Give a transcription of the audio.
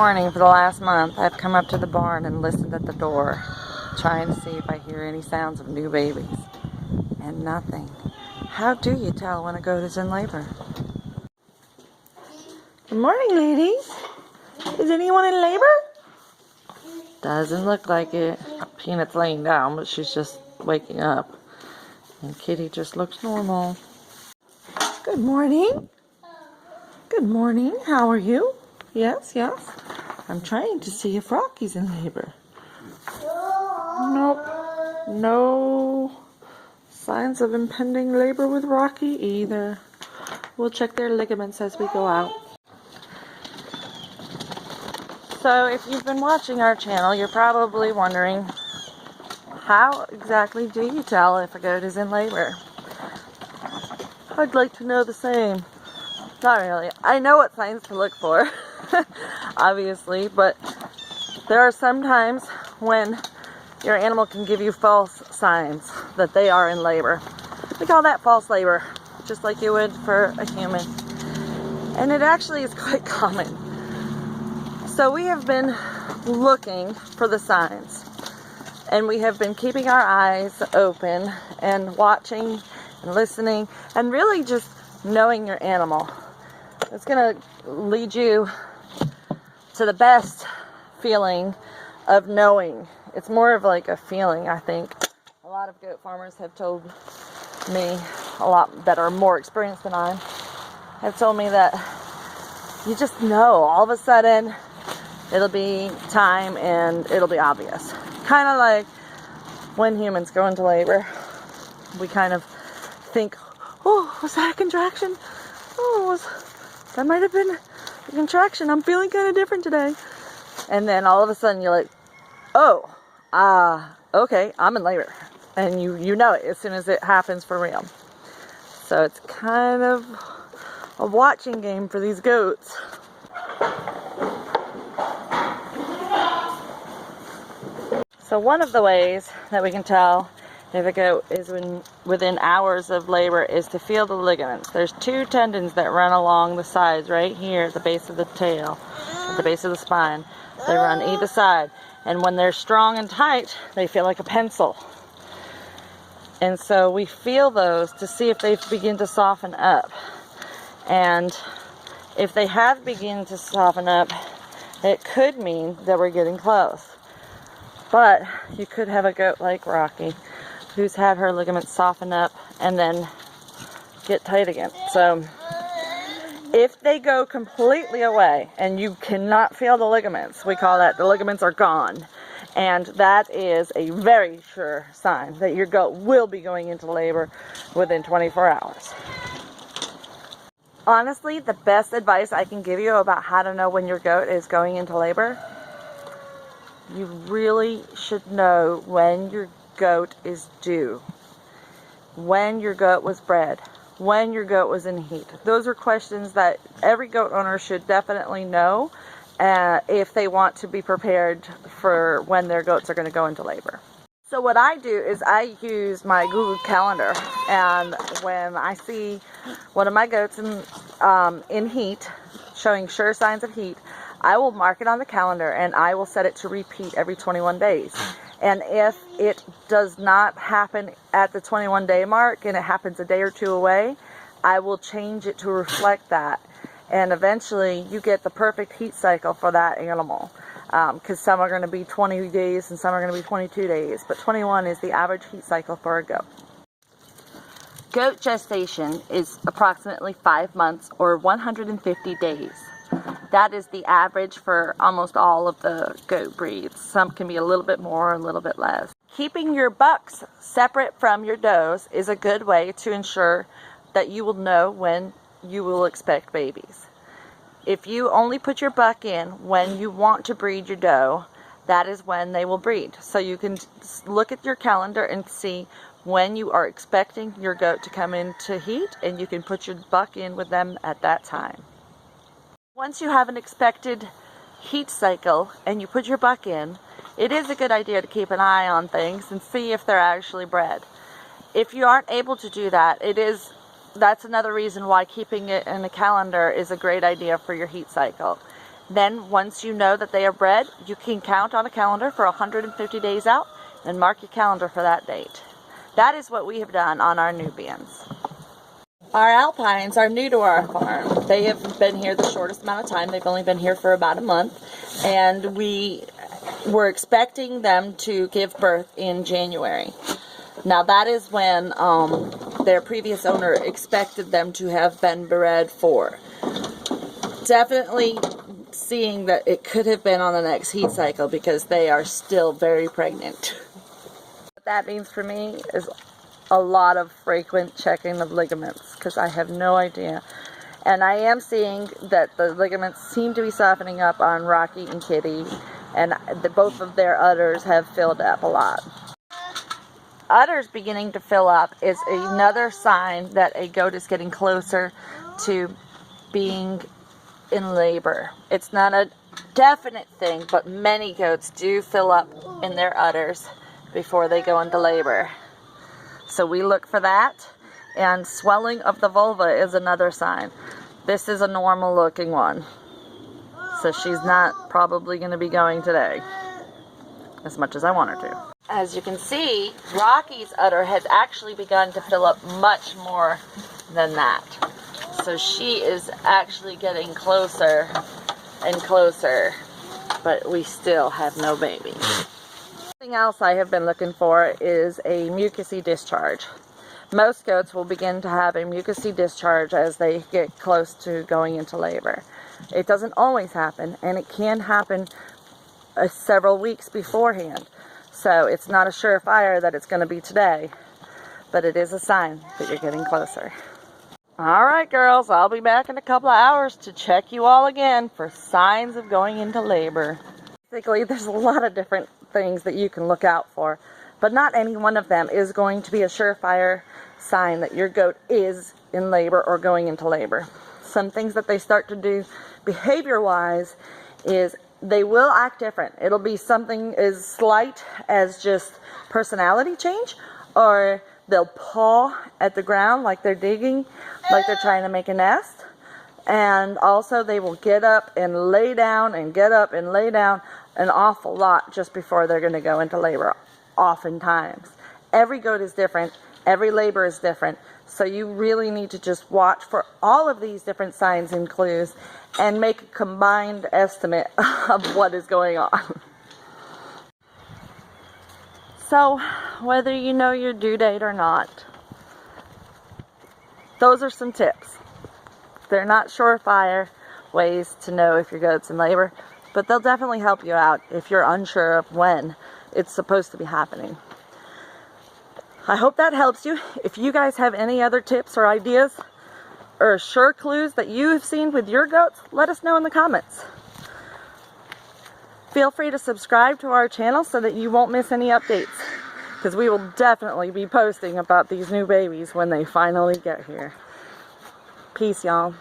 morning for the last month, I've come up to the barn and listened at the door, trying to see if I hear any sounds of new babies. And nothing. How do you tell when a goat is in labor? Good morning, ladies. Is anyone in labor? Doesn't look like it. Peanut's laying down, but she's just waking up. And Kitty just looks normal. Good morning. Good morning. How are you? Yes, yes. I'm trying to see if Rocky's in labor. Nope. No signs of impending labor with Rocky either. We'll check their ligaments as we go out. So if you've been watching our channel, you're probably wondering, how exactly do you tell if a goat is in labor? I'd like to know the same. Not really. I know what signs to look for, obviously, but there are some times when your animal can give you false signs that they are in labor. We call that false labor, just like you would for a human. And it actually is quite common. So we have been looking for the signs, and we have been keeping our eyes open and watching and listening and really just knowing your animal. It's going to lead you to the best feeling of knowing. It's more of like a feeling, I think. A lot of goat farmers have told me, a lot that are more experienced than I, have told me that you just know. All of a sudden, it'll be time and it'll be obvious. Kind of like when humans go into labor. We kind of think, oh, was that a contraction? Oh, that might have been a contraction. I'm feeling kind of different today. And then all of a sudden you're like, oh, okay, I'm in labor. And you know it as soon as it happens for real. So it's kind of a watching game for these goats. So one of the ways that we can tell if a goat is within hours of labor is to feel the ligaments. There's two tendons that run along the sides right here at the base of the tail, at the base of the spine. They run either side. And when they're strong and tight, they feel like a pencil. And so we feel those to see if they begin to soften up. And if they have begun to soften up, it could mean that we're getting close. But you could have a goat like Rocky, who's had her ligaments soften up and then get tight again. So if they go completely away and you cannot feel the ligaments, we call that the ligaments are gone. And that is a very sure sign that your goat will be going into labor within 24 hours. Honestly, the best advice I can give you about how to know when your goat is going into labor, you really should know when your goat is due, when your goat was bred, when your goat was in heat. Those are questions that every goat owner should definitely know if they want to be prepared for when their goats are going to go into labor. So what I do is I use my Google Calendar, and when I see one of my goats in heat, showing sure signs of heat, I will mark it on the calendar and I will set it to repeat every 21 days. And if it does not happen at the 21-day mark and it happens a day or two away, I will change it to reflect that. And eventually you get the perfect heat cycle for that animal. Because some are going to be 20 days and some are going to be 22 days. But 21 is the average heat cycle for a goat. Goat gestation is approximately 5 months or 150 days. That is the average for almost all of the goat breeds. Some can be a little bit more, a little bit less. Keeping your bucks separate from your does is a good way to ensure that you will know when you will expect babies. If you only put your buck in when you want to breed your doe, that is when they will breed. So you can look at your calendar and see when you are expecting your goat to come into heat, and you can put your buck in with them at that time. Once you have an expected heat cycle and you put your buck in, it is a good idea to keep an eye on things and see if they're actually bred. If you aren't able to do that, that's another reason why keeping it in a calendar is a great idea for your heat cycle. Then once you know that they are bred, you can count on a calendar for 150 days out and mark your calendar for that date. That is what we have done on our Nubians. Our Alpines are new to our farm. They have been here the shortest amount of time. They've only been here for about a month, and we were expecting them to give birth in January. Now that is when their previous owner expected them to have been bred for. Definitely seeing that it could have been on the next heat cycle because they are still very pregnant. What that means for me is a lot of frequent checking of ligaments because I have no idea. And I am seeing that the ligaments seem to be softening up on Rocky and Kitty, and both of their udders have filled up a lot. Udders beginning to fill up is another sign that a goat is getting closer to being in labor. It's not a definite thing, but many goats do fill up in their udders before they go into labor. So we look for that, and swelling of the vulva is another sign. This is a normal looking one, so she's not probably going to be going today as much as I want her to. As you can see, Rocky's udder has actually begun to fill up much more than that. So she is actually getting closer and closer, but we still have no baby. Something else I have been looking for is a mucousy discharge. Most goats will begin to have a mucousy discharge as they get close to going into labor. It doesn't always happen, and it can happen several weeks beforehand. So it's not a surefire that it's going to be today, but it is a sign that you're getting closer. Alright girls, I'll be back in a couple of hours to check you all again for signs of going into labor. Basically, there's a lot of different things that you can look out for, but not any one of them is going to be a surefire sign that your goat is in labor or going into labor. Some things that they start to do behavior-wise is they will act different. It'll be something as slight as just personality change, or they'll paw at the ground like they're digging, like they're trying to make a nest. And also they will get up and lay down and get up and lay down an awful lot just before they're going to go into labor, oftentimes. Every goat is different. Every labor is different. So you really need to just watch for all of these different signs and clues and make a combined estimate of what is going on. So, whether you know your due date or not, those are some tips. They're not surefire ways to know if your goat's in labor, but they'll definitely help you out if you're unsure of when it's supposed to be happening. I hope that helps you. If you guys have any other tips or ideas or sure clues that you have seen with your goats, let us know in the comments. Feel free to subscribe to our channel so that you won't miss any updates, because we will definitely be posting about these new babies when they finally get here. Peace, y'all.